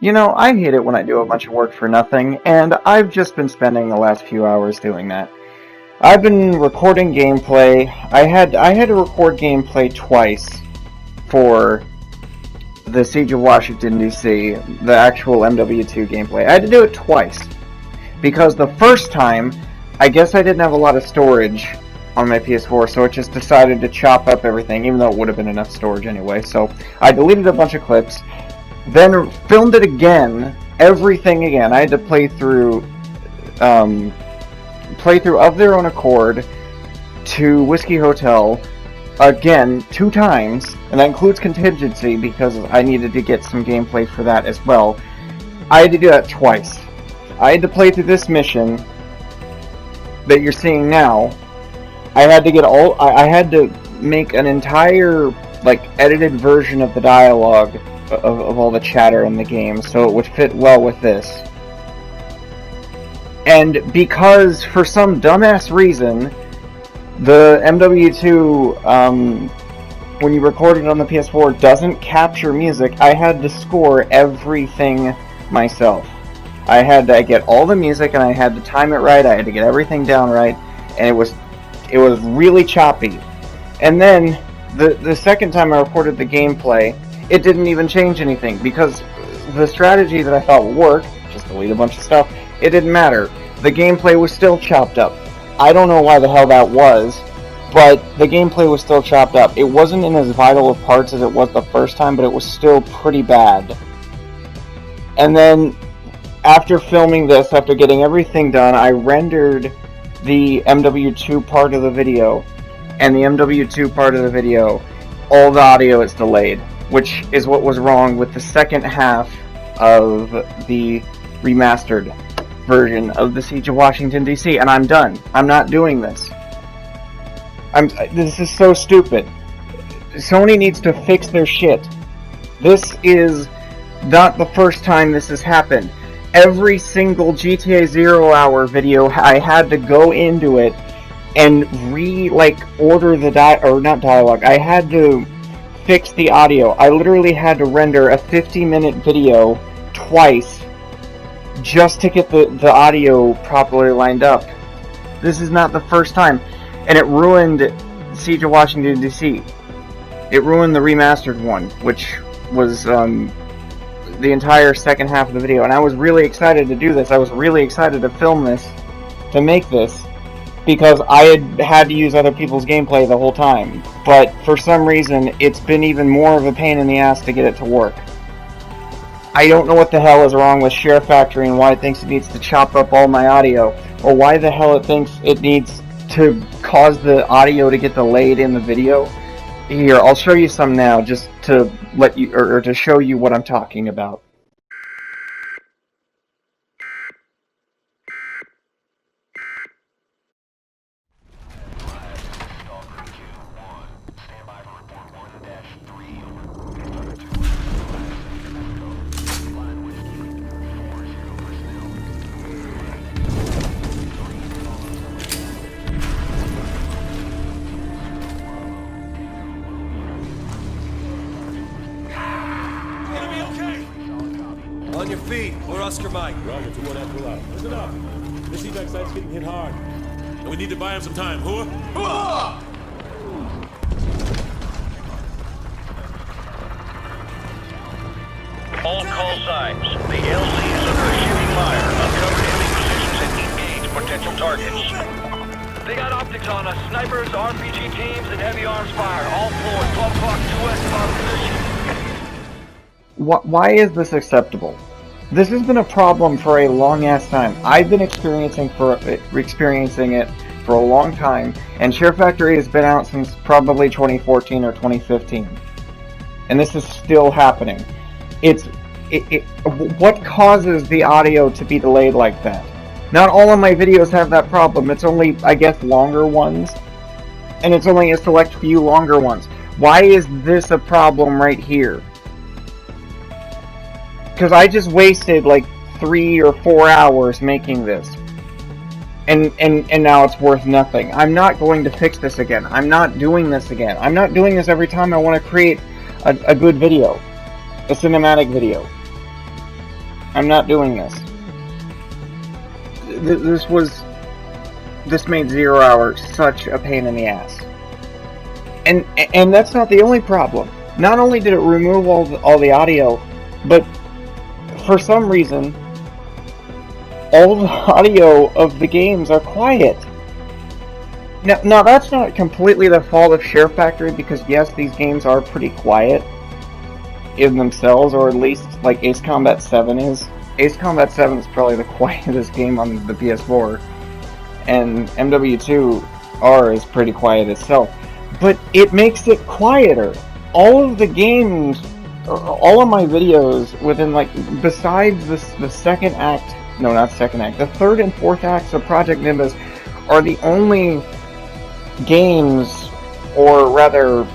You know, I hate it when I do a bunch of work for nothing, and I've just been spending the last few hours doing that. I've been recording gameplay. I had to record gameplay twice for the Siege of Washington, D.C., the actual MW2 gameplay. I had to do it twice, because the first time, I guess I didn't have a lot of storage on my PS4, so it just decided to chop up everything, even though it would have been enough storage anyway. So I deleted a bunch of clips, then filmed it again, everything again. I had to play through of their own accord to Whiskey Hotel again 2 times, and that includes contingency because I needed to get some gameplay for that as well. I had to do that twice. I had to play through this mission that you're seeing now. I had to make an entire edited version of the dialogue of all the chatter in the game so it would fit well with this. And because for some dumbass reason the MW2 when you record it on the PS4 doesn't capture music, I had to score everything myself. I had to get all the music and I had to time it right, I had to get everything down right, and it was really choppy. And then the second time I recorded the gameplay, it didn't even change anything, because the strategy that I thought would work, just delete a bunch of stuff, it didn't matter. The gameplay was still chopped up. I don't know why the hell that was, but the gameplay was still chopped up. It wasn't in as vital of parts as it was the first time, but it was still pretty bad. And then, after filming this, after getting everything done, I rendered the MW2 part of the video, and the MW2 part of the video, all the audio is delayed, which is what was wrong with the second half of the remastered version of the Siege of Washington, D.C., and I'm done. I'm not doing this. This is so stupid. Sony needs to fix their shit. This is not the first time this has happened. Every single GTA 0 hour video, I had to go into it and order the not dialogue. I had to fix the audio. I literally had to render a 50-minute video twice just to get the audio properly lined up. This is not the first time, and it ruined Siege of Washington, D.C. It ruined the remastered one, which was the entire second half of the video, and I was really excited to do this. I was really excited to film this, to make this, because I had to use other people's gameplay the whole time. But for some reason, it's been even more of a pain in the ass to get it to work. I don't know what the hell is wrong with Sharefactory and why it thinks it needs to chop up all my audio, or why the hell it thinks it needs to cause the audio to get delayed in the video. Here, I'll show you some now, just to let you, or to show you what I'm talking about. On your feet, we're Oscar Mike. Roger, 2-1 after loud. Listen up. This evac site's getting hit hard. And we need to buy him some time, whoa? All call signs. The LC is under shooting fire. Uncover enemy positions and engage potential targets. They got optics on us. Snipers, RPG teams, and heavy arms fire. All forward. 12 o'clock due west of our position. Why is this acceptable? This has been a problem for a long-ass time. I've been experiencing it for a long time, and Sharefactory has been out since probably 2014 or 2015. And this is still happening. What causes the audio to be delayed like that? Not all of my videos have that problem. It's only, I guess, longer ones. And it's only a select few longer ones. Why is this a problem right here? Because I just wasted 3 or 4 hours making this. And now it's worth nothing. I'm not going to fix this again. I'm not doing this again. I'm not doing this every time I want to create a good video. A cinematic video. I'm not doing this. This made 0 hours such a pain in the ass. And that's not the only problem. Not only did it remove all the audio, but for some reason, all the audio of the games are quiet. Now that's not completely the fault of Sharefactory, because yes, these games are pretty quiet in themselves, or at least like Ace Combat 7 is. Ace Combat 7 is probably the quietest game on the PS4, and MW2R is pretty quiet itself. But it makes it quieter. All of the games, all of my videos within, like, besides the second act, no, not second act, the third and fourth acts of Project Nimbus are the only games, or rather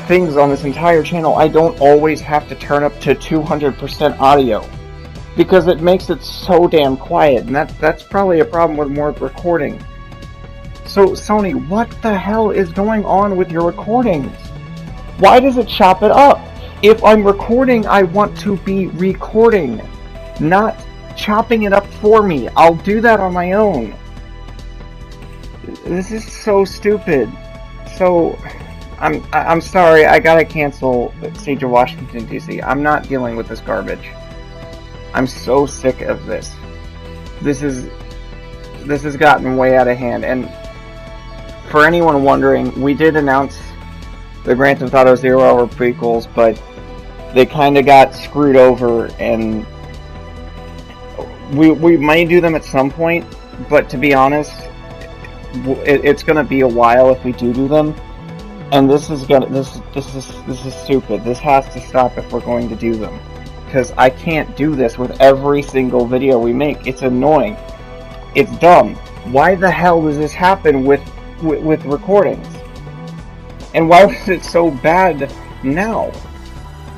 things on this entire channel I don't always have to turn up to 200% audio, because it makes it so damn quiet, and that's probably a problem with more recording. So Sony, what the hell is going on with your recordings? Why does it chop it up? If I'm recording, I want to be recording, not chopping it up for me. I'll do that on my own. This is so stupid. So, I'm sorry, I gotta cancel Siege of Washington, D.C. I'm not dealing with this garbage. I'm so sick of this. This has gotten way out of hand, and for anyone wondering, we did announce the Grand Theft Auto 0 Hour prequels, but they kind of got screwed over, and we might do them at some point, but to be honest, it's gonna be a while if we do them, and this is stupid. This has to stop if we're going to do them, because I can't do this with every single video we make. It's annoying. It's dumb. Why the hell does this happen with recordings? And why was it so bad now?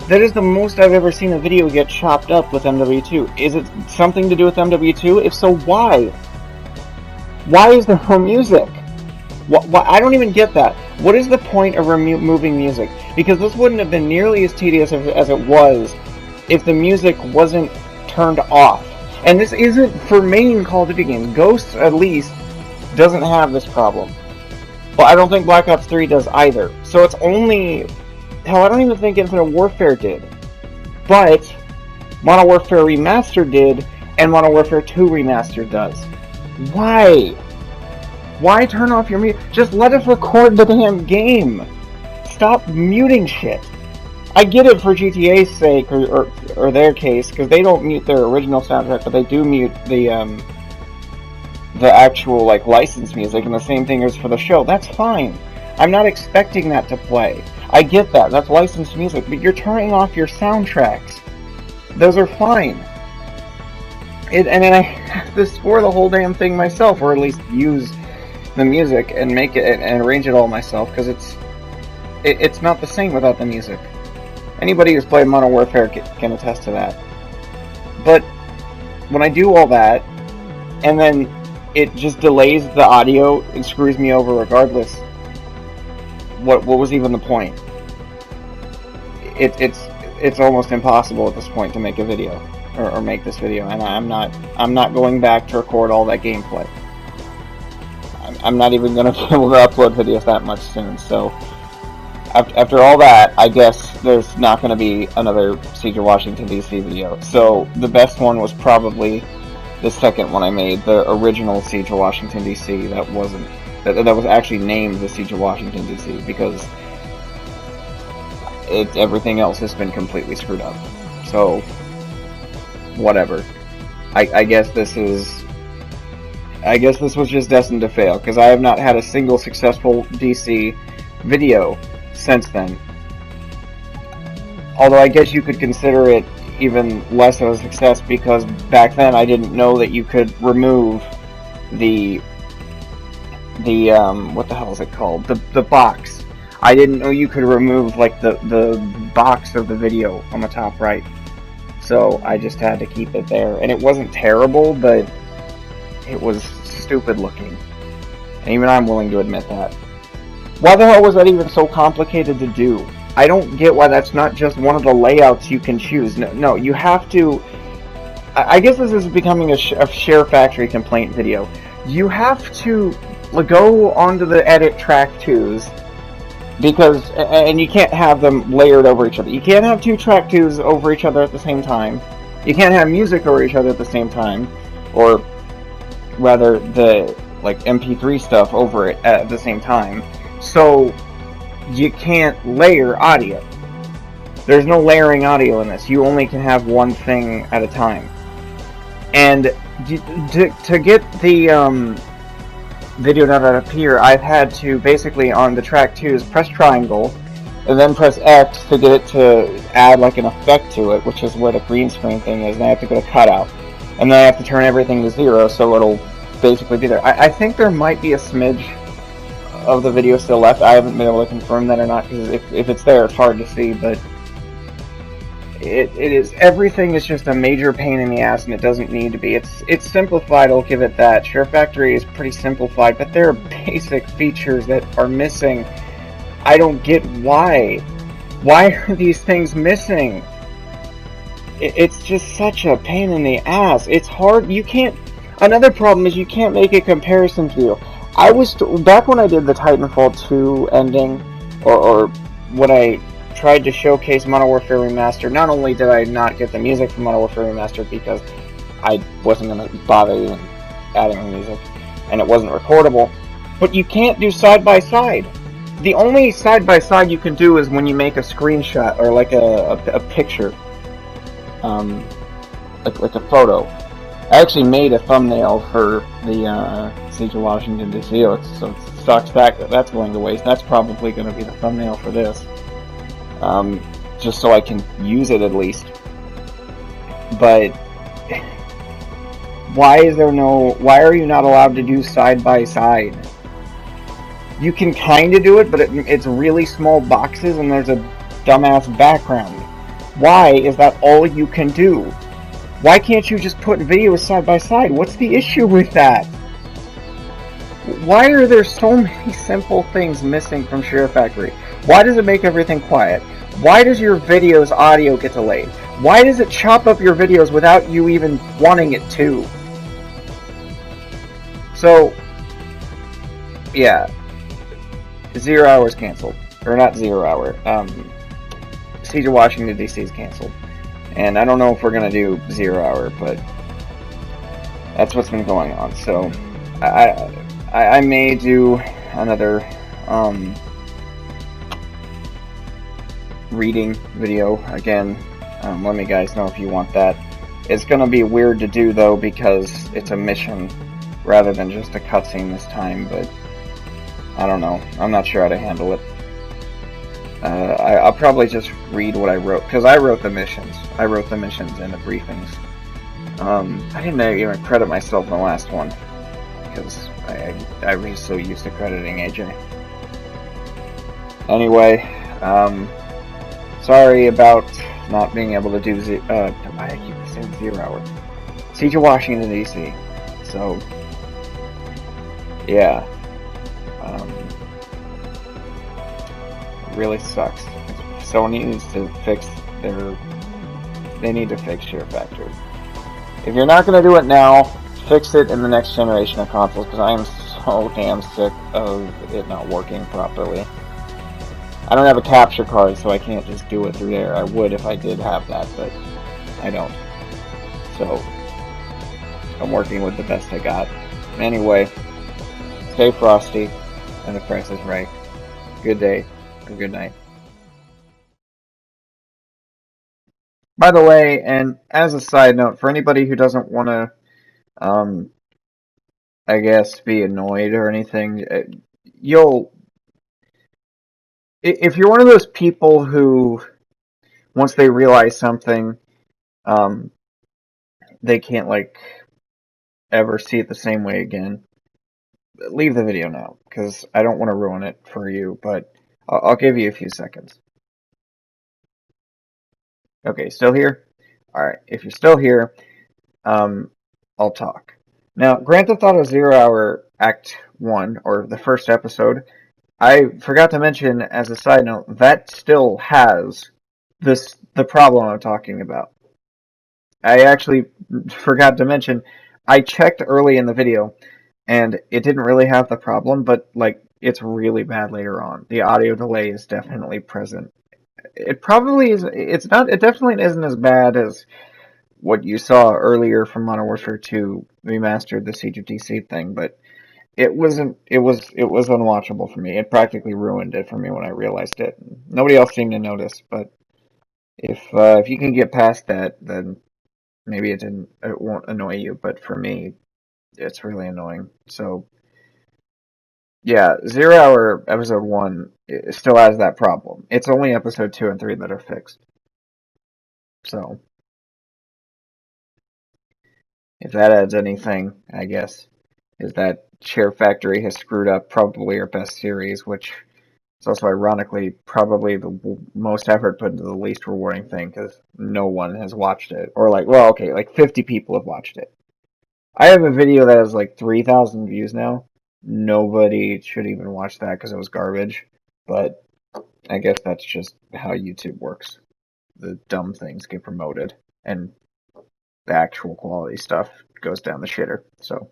That is the most I've ever seen a video get chopped up with MW2. Is it something to do with MW2? If so, why? Why is there no music? Why? I don't even get that. What is the point of removing music? Because this wouldn't have been nearly as tedious as it was if the music wasn't turned off. And this isn't for main Call of Duty games. Ghosts, at least, doesn't have this problem. Well, I don't think Black Ops 3 does either. So it's only... Hell, I don't even think Infinite Warfare did. But Modern Warfare Remastered did, and Modern Warfare 2 Remastered does. Why? Why turn off your music? Just let us record the damn game. Stop muting shit. I get it for GTA's sake, or their case, because they don't mute their original soundtrack, but they do mute the actual, like, licensed music, and the same thing is for the show. That's fine. I'm not expecting that to play. I get that. That's licensed music, but you're turning off your soundtracks. Those are fine. And then I have to score the whole damn thing myself, or at least use the music and make it and arrange it all myself, because it's not the same without the music. Anybody who's played Modern Warfare can attest to that. But when I do all that, and then it just delays the audio and screws me over regardless, what was even the point? It's almost impossible at this point to make a video or make this video, and I'm not going back to record all that gameplay. I'm not even going to be able to upload videos that much soon. So after all that, I guess there's not going to be another Siege of Washington DC video. So the best one was probably the second one I made, the original Siege of Washington DC. That was actually named the Siege of Washington DC, because everything else has been completely screwed up. So whatever. I guess this was just destined to fail, because I have not had a single successful DC video since then. Although I guess you could consider it even less of a success, because back then I didn't know that you could remove the what the hell is it called? The box. I didn't know you could remove, like, the box of the video on the top right. So I just had to keep it there. And it wasn't terrible, but it was stupid looking. And even I'm willing to admit that. Why the hell was that even so complicated to do? I don't get why that's not just one of the layouts you can choose. No, you have to I guess this is becoming a Sharefactory complaint video. You have to go onto the edit track 2s, because, and you can't have them layered over each other. You can't have 2 track 2s over each other at the same time. You can't have music over each other at the same time, or rather the like MP3 stuff over it at the same time. So you can't layer audio. There's no layering audio in this. You only can have one thing at a time. And to get the video not to appear, I've had to basically on the track 2s press triangle and then press X to get it to add like an effect to it, which is where the green screen thing is. And I have to go to cutout, and then I have to turn everything to 0 so it'll basically be there. I think there might be a smidge of the video still left. I haven't been able to confirm that or not, because if it's there, it's hard to see, but it is, everything is just a major pain in the ass, and it doesn't need to be. It's simplified, I'll give it that. Sharefactory is pretty simplified, but there are basic features that are missing. I don't get why. Why are these things missing? It's just such a pain in the ass. It's hard. You can't. Another problem is you can't make a comparison video. I was back when I did the Titanfall 2 ending, or when I tried to showcase Modern Warfare Remastered. Not only did I not get the music from Modern Warfare Remastered because I wasn't going to bother even adding the music, and it wasn't recordable, but you can't do side-by-side. The only side-by-side you can do is when you make a screenshot, or like a picture. Like a photo. I actually made a thumbnail for the Siege of Washington DC, so it sucks that's going to waste. That's probably going to be the thumbnail for this. Just so I can use it at least. But why are you not allowed to do side by side? You can kinda do it, but it's really small boxes and there's a dumbass background. Why is that all you can do? Why can't you just put videos side by side? What's the issue with that? Why are there so many simple things missing from Sharefactory? Why does it make everything quiet? Why does your video's audio get delayed? Why does it chop up your videos without you even wanting it to? So, yeah. 0 hours canceled. Or not 0 hour. Siege of Washington DC is canceled. And I don't know if we're gonna do 0 hour, but that's what's been going on. So, I may do another, reading video again. Let me guys know if you want that. It's gonna be weird to do though, because it's a mission rather than just a cutscene this time, but I don't know. I'm not sure how to handle it. I'll probably just read what I wrote, because I wrote the missions. I wrote the missions and the briefings. I didn't even credit myself in the last one, because I was so used to crediting AJ. Anyway, sorry about not being able to do why do I keep saying 0 hour? Siege of Washington DC. So, yeah. Really sucks. Sony needs to fix they need to fix Sharefactory. If you're not going to do it now, fix it in the next generation of consoles, because I am so damn sick of it not working properly. I don't have a capture card, so I can't just do it through there. I would if I did have that, but I don't. So, I'm working with the best I got. Anyway, stay frosty, and the price is right. Good day, or good night. By the way, and as a side note, for anybody who doesn't want to, I guess, be annoyed or anything, if you're one of those people who, once they realize something, they can't, like, ever see it the same way again, leave the video now, because I don't want to ruin it for you, but I'll give you a few seconds. Okay, still here? Alright, if you're still here, I'll talk. Now, Grand Theft Auto 0 Hour Act 1, or the first episode, I forgot to mention, as a side note, that still has the problem I'm talking about. I actually forgot to mention, I checked early in the video, and it didn't really have the problem, but like it's really bad later on. The audio delay is definitely present. It probably is. It's not. It definitely isn't as bad as what you saw earlier from Modern Warfare 2 remastered, the Siege of DC thing, but it wasn't. It was unwatchable for me. It practically ruined it for me when I realized it. Nobody else seemed to notice, but if you can get past that, then maybe it won't annoy you. But for me, it's really annoying. So yeah, Zero Hour episode 1 still has that problem. It's only episode 2 and 3 that are fixed. So if that adds anything, I guess, is that Sharefactory has screwed up probably our best series, which is also ironically probably the most effort put into the least rewarding thing because no one has watched it. Or like, well, okay, like 50 people have watched it. I have a video that has like 3,000 views now. Nobody should even watch that because it was garbage. But I guess that's just how YouTube works. The dumb things get promoted, and the actual quality stuff goes down the shitter. So,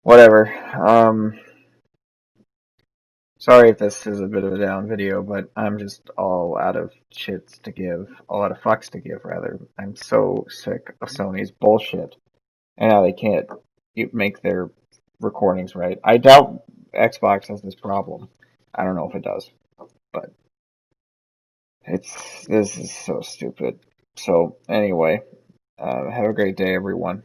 whatever. Sorry if this is a bit of a down video, but I'm just all out of shits to give, all out of fucks to give, rather. I'm so sick of Sony's bullshit, and how they can't make their recordings right. I doubt Xbox has this problem. I don't know if it does, but this is so stupid. So anyway, have a great day, everyone.